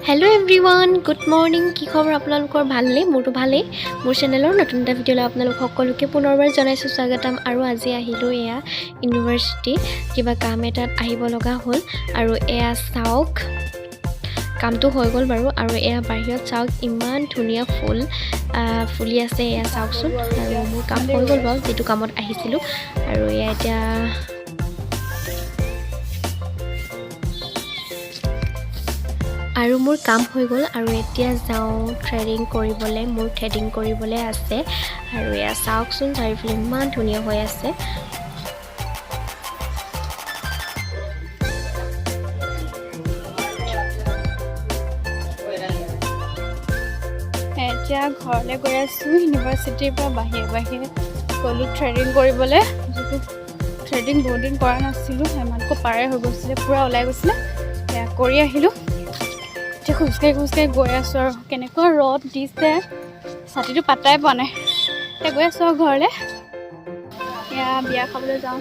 hello everyone good morning কি খবৰ আপোনালোকৰ ভালনে মোৰটো ভালেই মোৰ চেনেলৰ নতুন এটা ভিডিঅ'লৈ আপোনালোক সকলোকে পুনৰবাৰ জনাইছো স্বাগতম আৰু আজি আহিলো এয়া ইউনিভাৰ্চিটি কিবা কাম এটাত আহিব লগা হ'ল আৰু এয়া চাওক কামটো হৈ গ'ল বাৰু আৰু এয়া বাহিৰত চাওক ইমান ধুনীয়া ফুলি আছে এয়া চাওকচোন আৰু মোৰ কাম হৈ গ'ল বাৰু যেটো কামত আহিছিলো আৰু এয়া এতিয়া আৰু মোৰ কাম হৈ গ'ল আৰু এতিয়া যাও থ্ৰেডিং কৰিবলৈ মোৰ থ্ৰেডিং কৰিবলৈ আছে আৰু এয়া চাওকচোন চাৰিফালে ইমান ধুনীয়া হৈ আছে এতিয়া ঘৰলৈ গৈ আছো ইউনিভাৰ্চিটিৰ পৰা বাহিৰে গ'লো থ্ৰেডিং কৰিবলৈ যেটো থ্ৰেডিং বহুত দিন কৰা নাছিলো হেমানকো পাৰে হৈ গৈছিলে পুৰা ওলাই গৈছিলে এয়া কৰি আহিলো এতিয়া খুচকাই গৈ আছো আৰু কেনেকুৱা ৰ'দ দিছে ছাতিটো পাতাই পোৱা নাই এতিয়া গৈ আছো ঘৰলৈ এয়া বিয়া খাবলৈ যাওঁ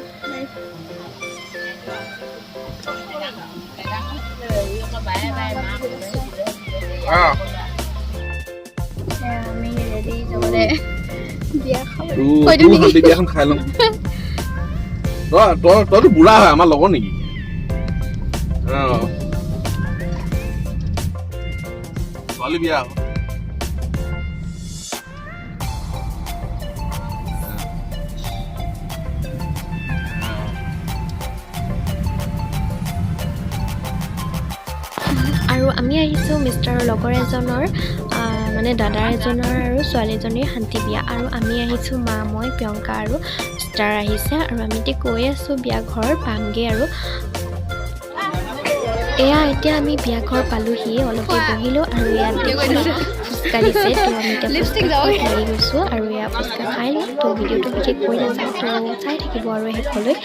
আমি ৰেডি যাবলৈ বিয়া খাবলৈ বিয়াখন খাই লওঁ তইতো বুঢ়া হয় আমাৰ লগৰ নেকি ছোৱালী বিয়া আৰু আমি আহিছো মিষ্টাৰৰ লগৰ এজনৰ মানে দাদাৰ এজনৰ আৰু ছোৱালীজনীৰ শান্তি বিয়া আৰু আমি আহিছো মা মই প্ৰিয়ংকা আৰু ষ্টাৰ আহিছে আৰু আমি গৈ আছো বিয়া ঘৰ পামগে আৰু এয়া এতিয়া আমি বিয়া ঘৰ পালোহি অলপতে বহিলো আৰু ইয়াত দেখিলো ফুচকা দিছে তো আমি ফুচকা খাই গৈছো আৰু এয়া ফুচকা খাই লওঁ তো ভিডিঅ'টো বিশেষ কৈ নাযাওঁ তো চাই থাকিব আৰু শেষলৈ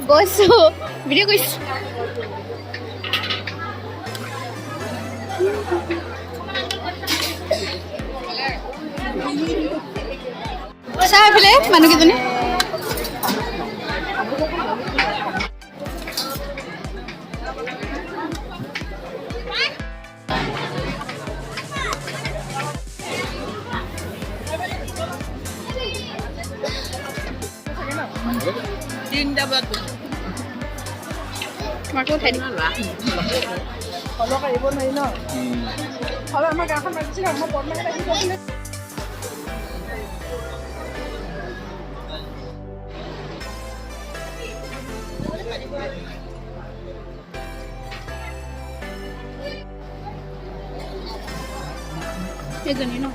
গৈছো ভিডিঅ' কৰিছো চাৰিফালে মানুহকেইজনী তোমাকো উঠাই দিম ফলো কৰিব নোৱাৰি ন ফলো আমাৰ গাঁওখন মাতিছিলে আমাৰ বৰ্মাকে লাগিছিলে সেইজনী ন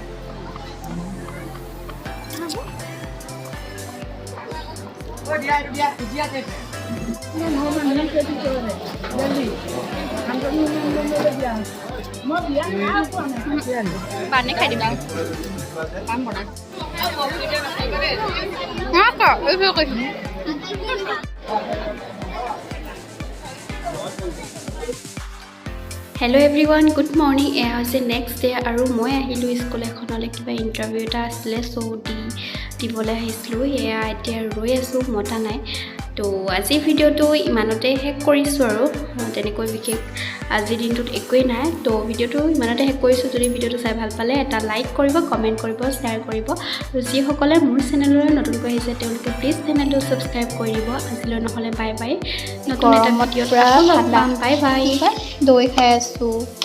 পানী খাই দিবা কাম বনাই হেল্ল' এভৰিৱান গুড মৰ্ণিং এয়া হৈছে নেক্সট ডে আৰু মই আহিলোঁ স্কুল এখনলৈ কিবা ইণ্টাৰভিউ এটা আছিলে দিবলৈ আহিছিলোঁ এয়া এতিয়া ৰৈ আছোঁ মতা নাই তো আজিৰ ভিডিঅ'টো ইমানতে শেষ কৰিছোঁ আৰু তেনেকৈ বিশেষ আজিৰ দিনটোত একোৱেই নাই তো ভিডিঅ'টো ইমানতে শেষ কৰিছোঁ যদি ভিডিঅ'টো চাই ভাল পালে এটা লাইক কৰিব কমেণ্ট কৰিব শ্বেয়াৰ কৰিব আৰু যিসকলে মোৰ চেনেললৈ নতুনকৈ আহিছে তেওঁলোকে প্লিজ চেনেলটো ছাবস্ক্ৰাইব কৰি দিব আজিলৈ নহ'লে বাই বাই নতুন এটা ভিডিঅ'ত পাম বাই বাই দৈ খাই আছোঁ